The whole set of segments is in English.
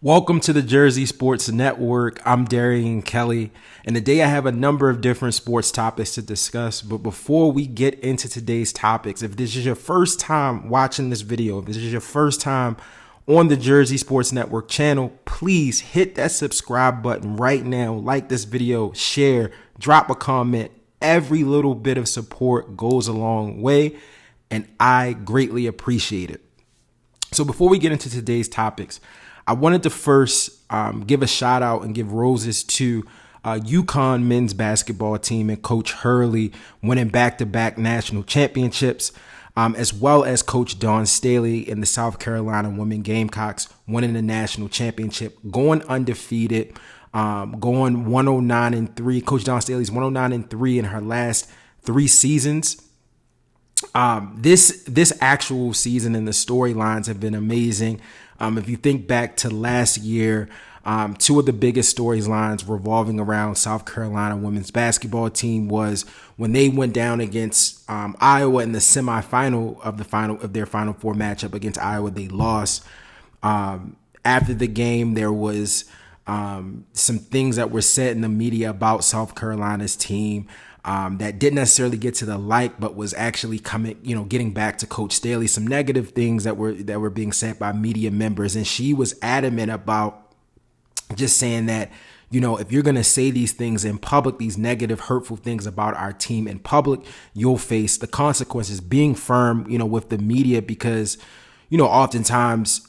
Welcome to the Jersey Sports Network. I'm Darian Kelly, and today I have a number of different sports topics to discuss. But before we get into today's topics, if this is your first time watching this video, if this is your first time on the Jersey Sports Network channel, please hit that subscribe button right now. Like this video, share, drop a comment. Every little bit of support goes a long way, and I greatly appreciate it. So before we get into today's topics, I wanted to first give a shout out and give roses to UConn men's basketball team and Coach Hurley winning back-to-back national championships, as well as Coach Dawn Staley and the South Carolina women Gamecocks winning the national championship, going undefeated, going 109-3. Coach Dawn Staley's 109-3 in her last 3 seasons. This actual season and the storylines have been amazing. If you think back to last year, 2 of the biggest storylines revolving around South Carolina women's basketball team was when they went down against Iowa in the semifinal of their Final Four matchup against Iowa. They lost. After the game, there was some things that were said in the media about South Carolina's team that didn't necessarily get to the light, but was actually getting back to Coach Staley. Some negative things that were being said by media members, and she was adamant about just saying that, if you're going to say these things in public, these negative, hurtful things about our team in public, you'll face the consequences. Being firm, with the media, because, oftentimes,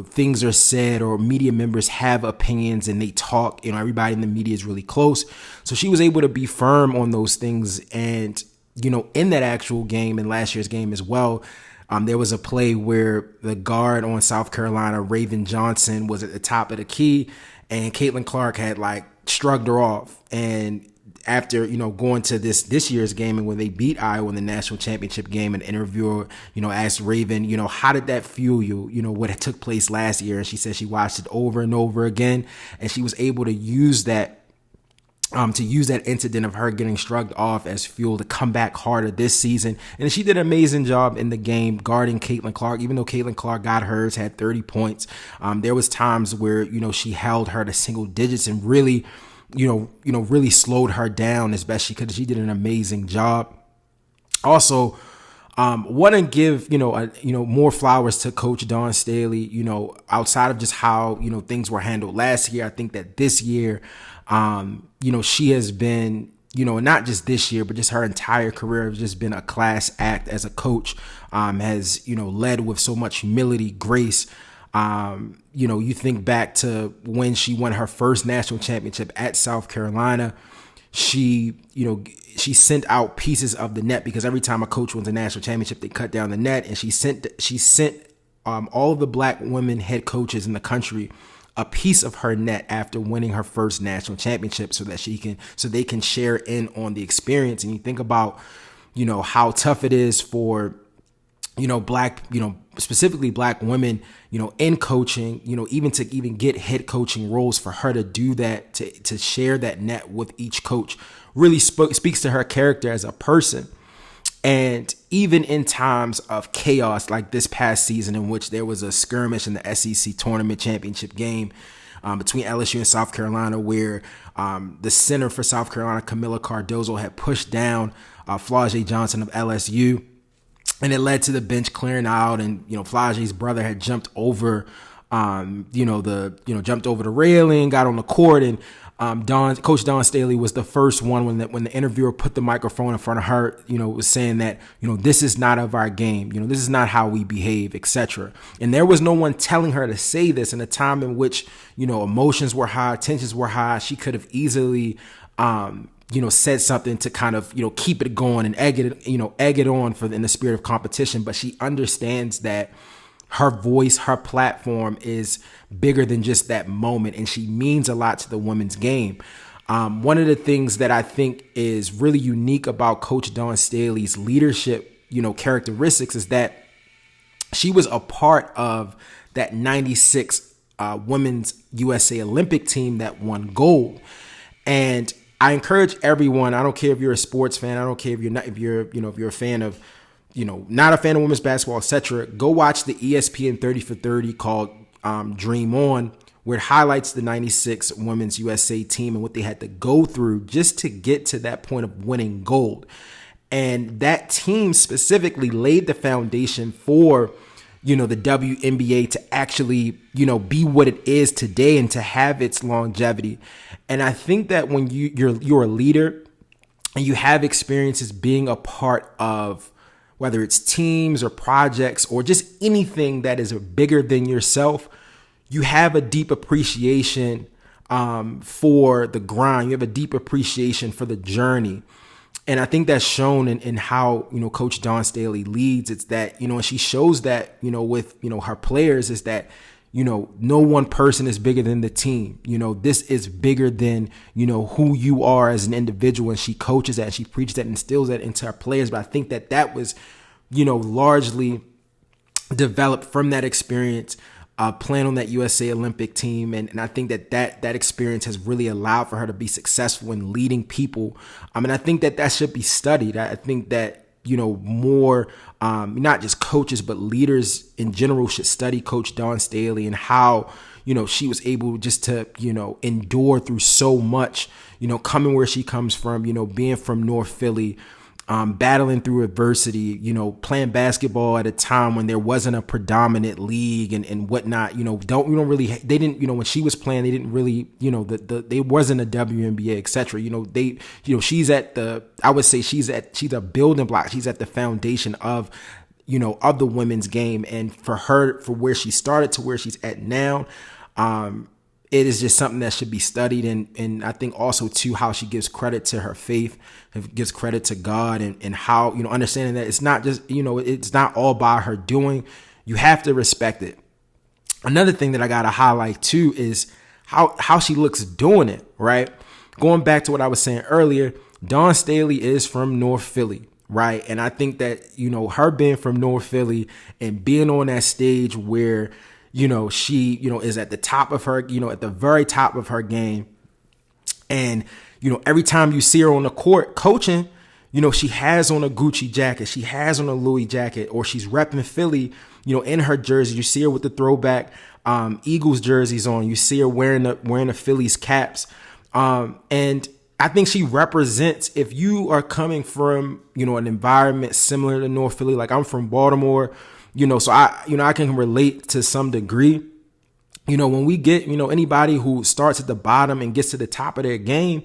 things are said or media members have opinions and they talk, everybody in the media is really close. So she was able to be firm on those things. And, in that actual game, in last year's game as well, there was a play where the guard on South Carolina, Raven Johnson, was at the top of the key, and Caitlin Clark had shrugged her off. And after, going to this year's game and when they beat Iowa in the national championship game, an interviewer, asked Raven, how did that fuel you, what took place last year? And she said she watched it over and over again, and she was able to use that incident of her getting shrugged off as fuel to come back harder this season. And she did an amazing job in the game guarding Caitlin Clark. Even though Caitlin Clark got hers, had 30 points, there was times where, she held her to single digits and really, really slowed her down as best she could. She did an amazing job. Also, want to give, more flowers to Coach Dawn Staley, outside of just how, things were handled last year. I think that this year, she has been, not just this year, but just her entire career has just been a class act as a coach, has, led with so much humility, grace. You think back to when she won her first national championship at South Carolina. She sent out pieces of the net, because every time a coach wins a national championship, they cut down the net. And she sent all of the black women head coaches in the country a piece of her net after winning her first national championship, so they can share in on the experience. And you think about, how tough it is for, specifically black women, in coaching, even to get head coaching roles, for her to do that, to share that net with each coach, really speaks to her character as a person. And even in times of chaos, like this past season, in which there was a skirmish in the SEC tournament championship game between LSU and South Carolina, where the center for South Carolina, Camila Cardozo, had pushed down Flau'jae Johnson of LSU. And it led to the bench clearing out, and Flau'jae's brother had jumped over, jumped over the railing, got on the court, and Coach Dawn Staley was the first one when the interviewer put the microphone in front of her, was saying that, this is not of our game, this is not how we behave, etc. And there was no one telling her to say this in a time in which, emotions were high, tensions were high. She could have easily, said something to kind of, keep it going and egg it on in the spirit of competition. But she understands that her voice, her platform is bigger than just that moment, and she means a lot to the women's game. One of the things that I think is really unique about Coach Dawn Staley's leadership, characteristics, is that she was a part of that 96 women's USA Olympic team that won gold. And I encourage everyone, I don't care if you're a sports fan, I don't care if you're a fan of, not a fan of women's basketball, etc. Go watch the ESPN 30 for 30 called Dream On, where it highlights the 96 Women's USA team and what they had to go through just to get to that point of winning gold. And that team specifically laid the foundation for, the WNBA to actually, be what it is today and to have its longevity. And I think that when you're a leader and you have experiences being a part of whether it's teams or projects or just anything that is bigger than yourself, you have a deep appreciation for the grind. You have a deep appreciation for the journey. And I think that's shown in how, Coach Dawn Staley leads. It's that, and she shows that, with, her players is that, no one person is bigger than the team. This is bigger than, who you are as an individual. And she coaches that and she preaches that and instills that into her players. But I think that was, largely developed from that experience, playing on that USA Olympic team. And I think that experience has really allowed for her to be successful in leading people. And I think that should be studied. I think that, more, not just coaches, but leaders in general should study Coach Dawn Staley and how, she was able just to, endure through so much, coming where she comes from, being from North Philly, battling through adversity, playing basketball at a time when there wasn't a predominant league and whatnot, they didn't, when she was playing, they didn't really, they wasn't a WNBA, et cetera. She's I would say she's a building block. She's at the foundation of the women's game. And for her, for where she started to where she's at now, it is just something that should be studied. And I think also too, how she gives credit to her faith, gives credit to God and how, understanding that it's not just, it's not all by her doing. You have to respect it. Another thing that I got to highlight too is how she looks doing it, right? Going back to what I was saying earlier, Dawn Staley is from North Philly, right? And I think that, her being from North Philly and being on that stage where, she, is at the top of her, at the very top of her game. And, every time you see her on the court coaching, she has on a Gucci jacket, she has on a Louis jacket, or she's repping Philly, in her jersey. You see her with the throwback Eagles jerseys on. You see her wearing the Phillies caps. And I think she represents, if you are coming from, an environment similar to North Philly, like I'm from Baltimore, so I can relate to some degree. When we get, anybody who starts at the bottom and gets to the top of their game,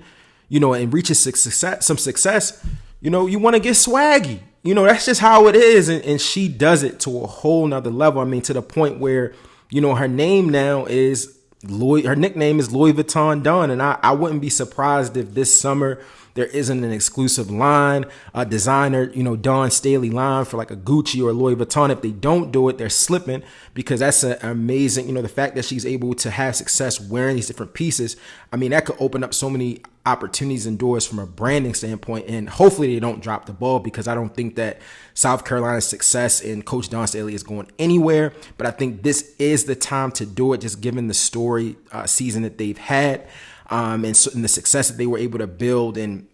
and reaches some success, you want to get swaggy. That's just how it is. And she does it to a whole nother level. I mean, to the point where, her name now is her nickname is Louis Vuitton Dawn. And I wouldn't be surprised if this summer there isn't an exclusive line, a designer, Dawn Staley line for like a Gucci or Louis Vuitton. If they don't do it, they're slipping, because that's an amazing, the fact that she's able to have success wearing these different pieces. I mean, that could open up so many opportunities and doors from a branding standpoint. And hopefully they don't drop the ball, because I don't think that South Carolina's success and Coach Dawn Staley is going anywhere. But I think this is the time to do it, just given the story season that they've had. And the success that they were able to build, and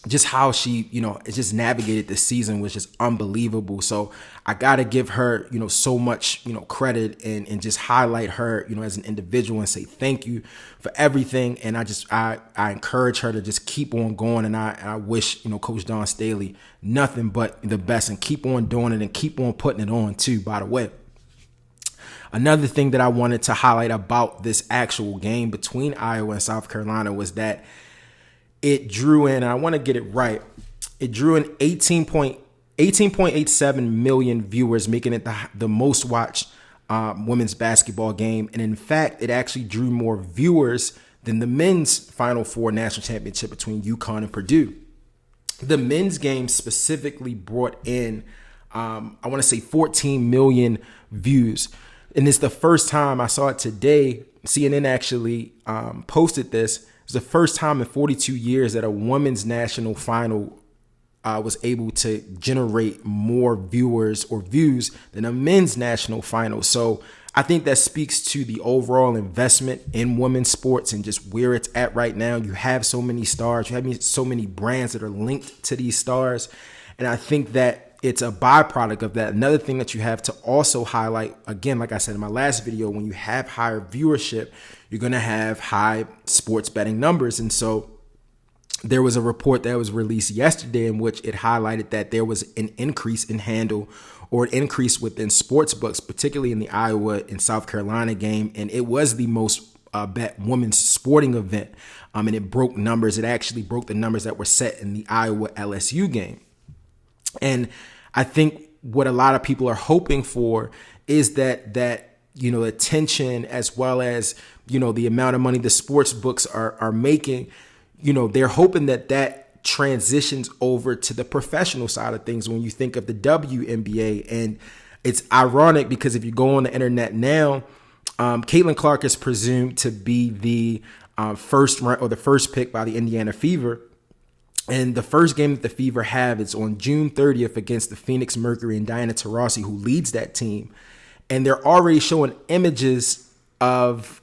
just how she, just navigated this season was just unbelievable. So I got to give her, so much, credit and just highlight her, as an individual and say thank you for everything. And I encourage her to just keep on going. And I wish, Coach Dawn Staley nothing but the best, and keep on doing it and keep on putting it on too, by the way. Another thing that I wanted to highlight about this actual game between Iowa and South Carolina was that it drew in, and I want to get it right, it drew in 18.87 million viewers, making it the most watched women's basketball game. And in fact, it actually drew more viewers than the men's Final Four national championship between UConn and Purdue. The men's game specifically brought in, I want to say 14 million views. And it's the first time, I saw it today, CNN actually posted this. It's the first time in 42 years that a women's national final was able to generate more viewers or views than a men's national final. So I think that speaks to the overall investment in women's sports and just where it's at right now. You have so many stars, you have so many brands that are linked to these stars. And I think that, it's a byproduct of that. Another thing that you have to also highlight, again, like I said in my last video, when you have higher viewership, you're going to have high sports betting numbers. And so there was a report that was released yesterday in which it highlighted that there was an increase in handle or an increase within sports books, particularly in the Iowa and South Carolina game. And it was the most bet women's sporting event. And it broke numbers. It actually broke the numbers that were set in the Iowa LSU game. And I think what a lot of people are hoping for is that attention, as well as, the amount of money the sports books are making, they're hoping that transitions over to the professional side of things when you think of the WNBA. And it's ironic because if you go on the internet now, Caitlin Clark is presumed to be the first pick by the Indiana Fever. And the first game that the Fever have is on June 30th against the Phoenix Mercury and Diana Taurasi, who leads that team. And they're already showing images of,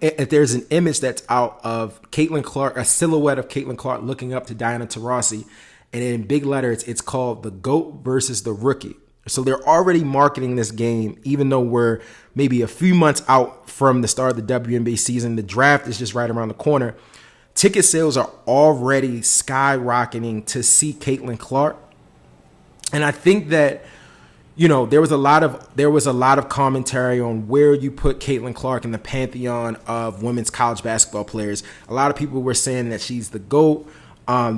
if there's an image that's out of Caitlin Clark, a silhouette of Caitlin Clark looking up to Diana Taurasi. And in big letters, it's called the GOAT versus the Rookie. So they're already marketing this game, even though we're maybe a few months out from the start of the WNBA season. The draft is just right around the corner. Ticket sales are already skyrocketing to see Caitlin Clark. And I think that, there was a lot of commentary on where you put Caitlin Clark in the pantheon of women's college basketball players. A lot of people were saying that she's the GOAT.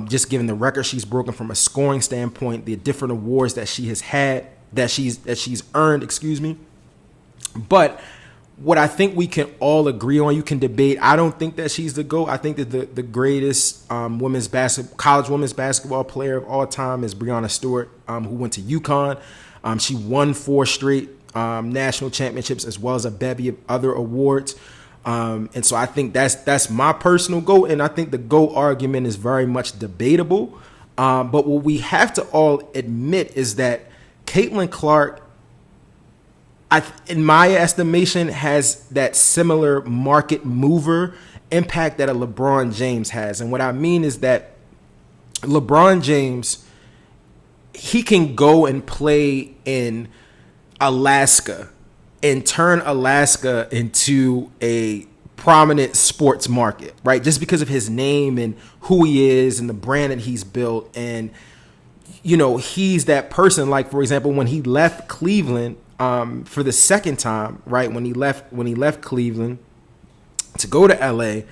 Just given the record she's broken from a scoring standpoint, the different awards that she has had, that she's earned, But what I think we can all agree on, you can debate. I don't think that she's the GOAT. I think that the greatest college women's basketball player of all time is Breanna Stewart, who went to UConn. She won 4 straight national championships, as well as a bevy of other awards. And so I think that's my personal GOAT, and I think the GOAT argument is very much debatable. But what we have to all admit is that Caitlin Clark, in my estimation, has that similar market mover impact that a LeBron James has. And what I mean is that LeBron James, he can go and play in Alaska and turn Alaska into a prominent sports market, right? Just because of his name and who he is and the brand that he's built. And, he's that person. Like, for example, when he left Cleveland for the second time, right? When he left Cleveland to go to LA,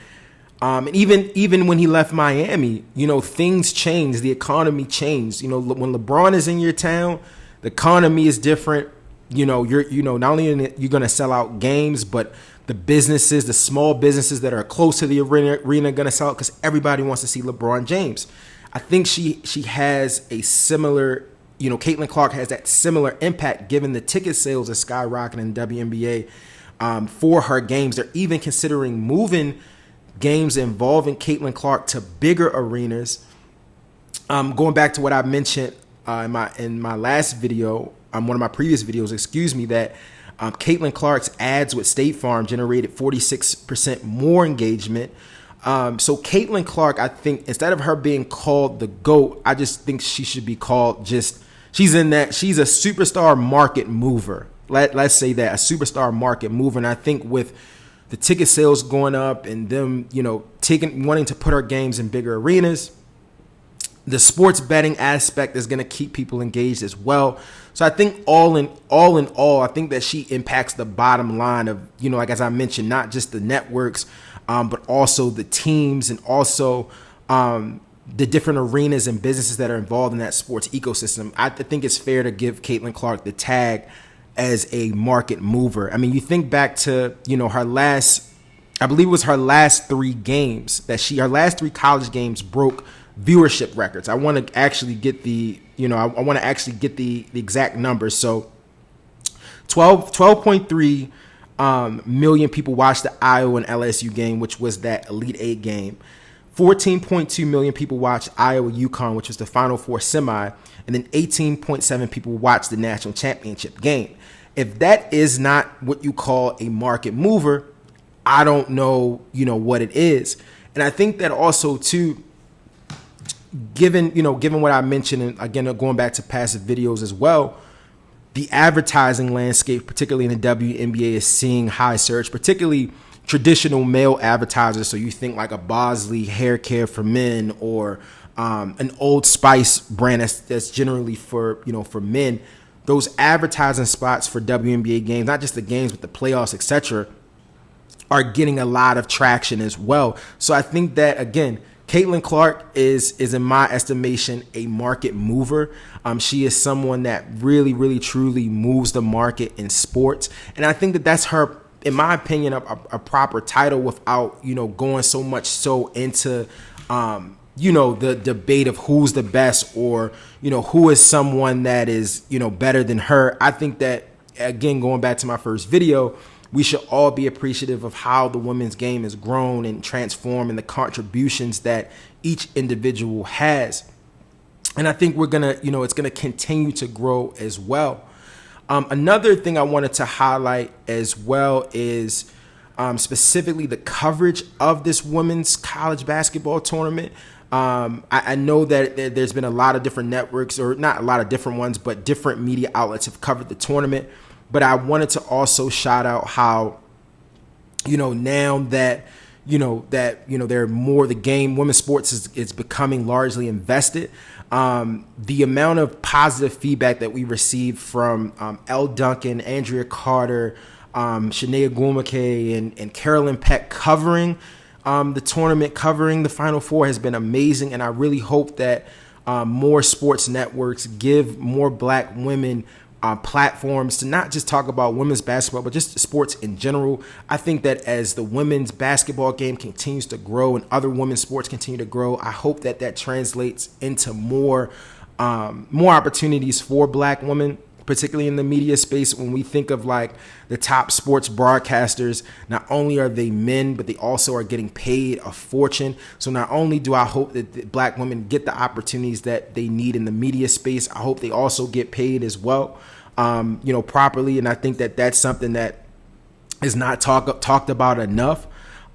and even when he left Miami, things changed. The economy changed. When LeBron is in your town, the economy is different. Not only you're going to sell out games, but the businesses, the small businesses that are close to the arena are going to sell out because everybody wants to see LeBron James. I think she has a similar, Caitlin Clark has that similar impact given the ticket sales are skyrocketing in WNBA for her games. They're even considering moving games involving Caitlin Clark to bigger arenas. Going back to what I mentioned in my last video, one of my previous videos, that Caitlin Clark's ads with State Farm generated 46% more engagement. So Caitlin Clark, I think, instead of her being called the GOAT, I just think she should be called she's a superstar market mover. Let's say that, a superstar market mover. And I think with the ticket sales going up and them, wanting to put her games in bigger arenas, the sports betting aspect is going to keep people engaged as well. So I think all in all, I think that she impacts the bottom line of, like as I mentioned, not just the networks, but also the teams and also the different arenas and businesses that are involved in that sports ecosystem. I think it's fair to give Caitlin Clark the tag as a market mover. I mean, you think back to, her last, I believe it was her last 3 games her last 3 college games broke viewership records. I want to actually get the exact numbers. So 12.3 million people watched the Iowa and LSU game, which was that Elite 8 game. 14.2 million people watched Iowa UConn, which was the Final Four semi, and then 18.7 people watched the national championship game. If that is not what you call a market mover, I don't know, what it is. And I think that also too, given what I mentioned, and again, going back to past videos as well, the advertising landscape, particularly in the WNBA, is seeing high surge, particularly traditional male advertisers. So you think like a Bosley hair care for men, or an Old Spice brand that's generally for men. Those advertising spots for WNBA games, not just the games, but the playoffs, etc., are getting a lot of traction as well. So I think that, again, Caitlin Clark is in my estimation a market mover. She is someone that really, really, truly moves the market in sports, and I think that that's her, in my opinion, a proper title without going so much so into the debate of who's the best, or who is someone that is better than her. I think that, again, going back to my first video, we should all be appreciative of how the women's game has grown and transformed, and the contributions that each individual has. And I think it's gonna continue to grow as well. Another thing I wanted to highlight as well is specifically the coverage of this women's college basketball tournament. I know that there's been a lot of different networks, or not a lot of different ones, but different media outlets have covered the tournament. But I wanted to also shout out how, now that, they're more, the game, women's sports is becoming largely invested. The amount of positive feedback that we received from Elle Duncan, Andrea Carter, Shania Gwumake, and Carolyn Peck covering the tournament, covering the Final Four, has been amazing. And I really hope that more sports networks give more Black women platforms to not just talk about women's basketball, but just sports in general. I think that as the women's basketball game continues to grow and other women's sports continue to grow, I hope that translates into more opportunities for Black women, particularly in the media space. When we think of like the top sports broadcasters, not only are they men, but they also are getting paid a fortune. So not only do I hope that the Black women get the opportunities that they need in the media space, I hope they also get paid as well, properly. And I think that that's something that is not talked about enough.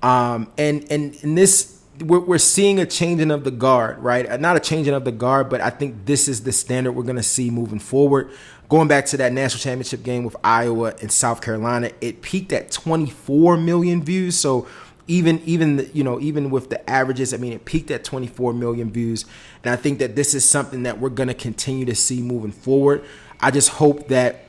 And this, we're seeing a changing of the guard, right? Not a changing of the guard, but I think this is the standard we're going to see moving forward. Going back to that national championship game with Iowa and South Carolina, it peaked at 24 million views. So even with the averages, I mean, it peaked at 24 million views. And I think that this is something that we're going to continue to see moving forward. I just hope that,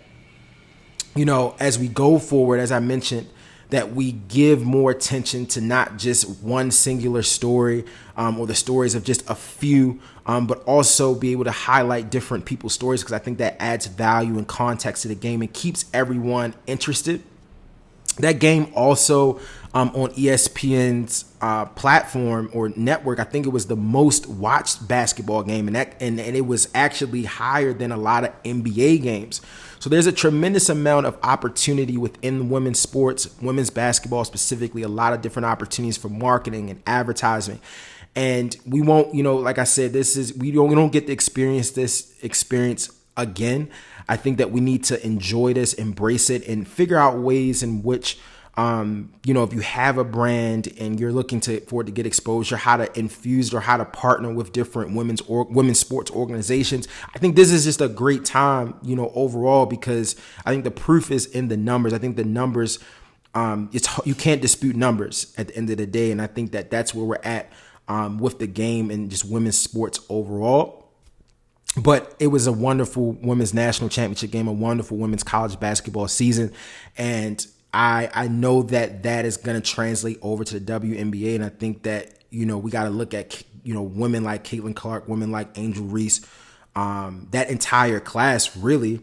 as we go forward, as I mentioned, that we give more attention to not just one singular story, or the stories of just a few, but also be able to highlight different people's stories, because I think that adds value and context to the game and keeps everyone interested. That game also on ESPN's platform or network, I think it was the most watched basketball game, and it was actually higher than a lot of NBA games. So there's a tremendous amount of opportunity within women's sports, women's basketball specifically, a lot of different opportunities for marketing and advertising. And we won't, like I said, we don't get to experience this experience again. I think that we need to enjoy this, embrace it, and figure out ways in which, if you have a brand and you're looking for it to get exposure, how to infuse or how to partner with different women's sports organizations. I think this is just a great time, overall, because I think the proof is in the numbers. I think the numbers, you can't dispute numbers at the end of the day. And I think that that's where we're at with the game and just women's sports overall. But it was a wonderful women's national championship game, a wonderful women's college basketball season. And I know that is going to translate over to the WNBA. And I think that, we got to look at, women like Caitlin Clark, women like Angel Reese, that entire class really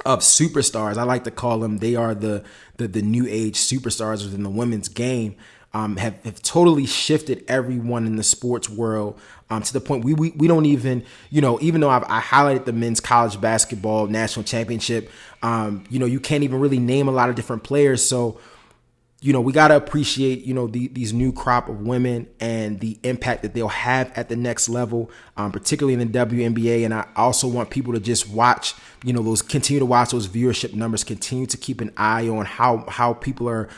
of superstars. I like to call them, they are the new age superstars within the women's game. Have totally shifted everyone in the sports world to the point we don't even, even though I highlighted the men's college basketball national championship, you can't even really name a lot of different players. So, we got to appreciate, these new crop of women and the impact that they'll have at the next level, particularly in the WNBA. And I also want people to just watch, continue to watch those viewership numbers, continue to keep an eye on how people are,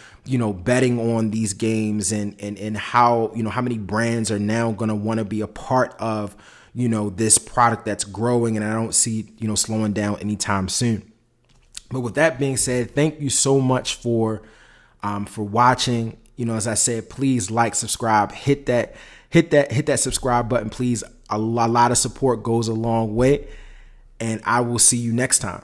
betting on these games and how, how many brands are now going to want to be a part of, this product that's growing. And I don't see, slowing down anytime soon. But with that being said, thank you so much for watching. As I said, please like, subscribe, hit that subscribe button, please. A lot of support goes a long way, and I will see you next time.